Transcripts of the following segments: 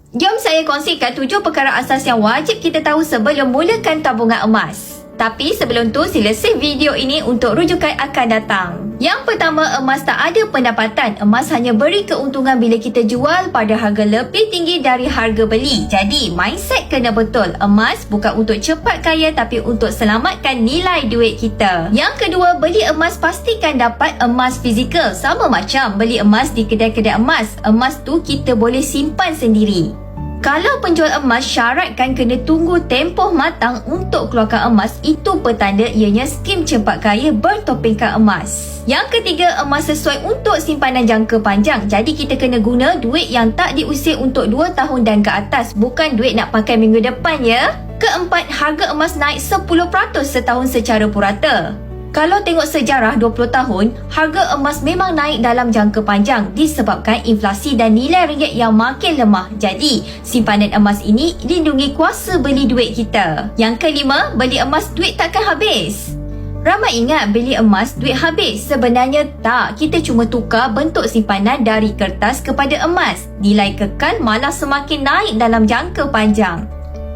Jom saya kongsikan 7 perkara asas yang wajib kita tahu sebelum mulakan tabungan emas. Tapi sebelum tu, sila save video ini untuk rujukan akan datang. Yang pertama, emas tak ada pendapatan. Emas hanya beri keuntungan bila kita jual pada harga lebih tinggi dari harga beli. Jadi, mindset kena betul. Emas bukan untuk cepat kaya tapi untuk selamatkan nilai duit kita. Yang kedua, beli emas pastikan dapat emas fizikal. Sama macam beli emas di kedai-kedai emas. Emas tu kita boleh simpan sendiri. Kalau penjual emas syaratkan kena tunggu tempoh matang untuk keluarkan emas, itu petanda ianya skim cepat kaya bertopengkan emas. Yang ketiga, emas sesuai untuk simpanan jangka panjang. Jadi kita kena guna duit yang tak diusir untuk 2 tahun dan ke atas, bukan duit nak pakai minggu depan ya. Keempat, harga emas naik 10% setahun secara purata. Kalau tengok sejarah 20 tahun, harga emas memang naik dalam jangka panjang disebabkan inflasi dan nilai ringgit yang makin lemah. Jadi, simpanan emas ini lindungi kuasa beli duit kita. Yang kelima, beli emas duit takkan habis. Ramai ingat beli emas duit habis. Sebenarnya tak, kita cuma tukar bentuk simpanan dari kertas kepada emas. Nilai kekal malah semakin naik dalam jangka panjang.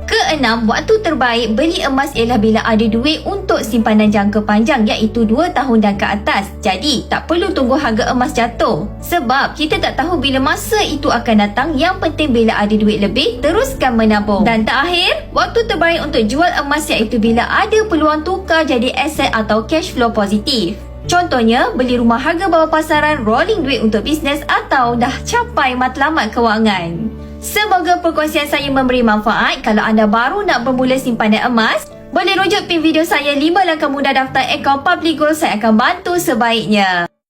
Keenam, waktu terbaik beli emas ialah bila ada duit untuk simpanan jangka panjang iaitu 2 tahun dan ke atas. Jadi, tak perlu tunggu harga emas jatuh. Sebab kita tak tahu bila masa itu akan datang. Yang penting bila ada duit lebih, teruskan menabung. Dan terakhir, waktu terbaik untuk jual emas iaitu bila ada peluang tukar jadi aset atau cash flow positif. Contohnya, beli rumah harga bawah pasaran, rolling duit untuk bisnes atau dah capai matlamat kewangan. Semoga perkongsian saya memberi manfaat. Kalau anda baru nak bermula simpanan emas, boleh rujuk pin video saya 5 langkah mudah daftar akaun Public Gold. Saya akan bantu sebaiknya.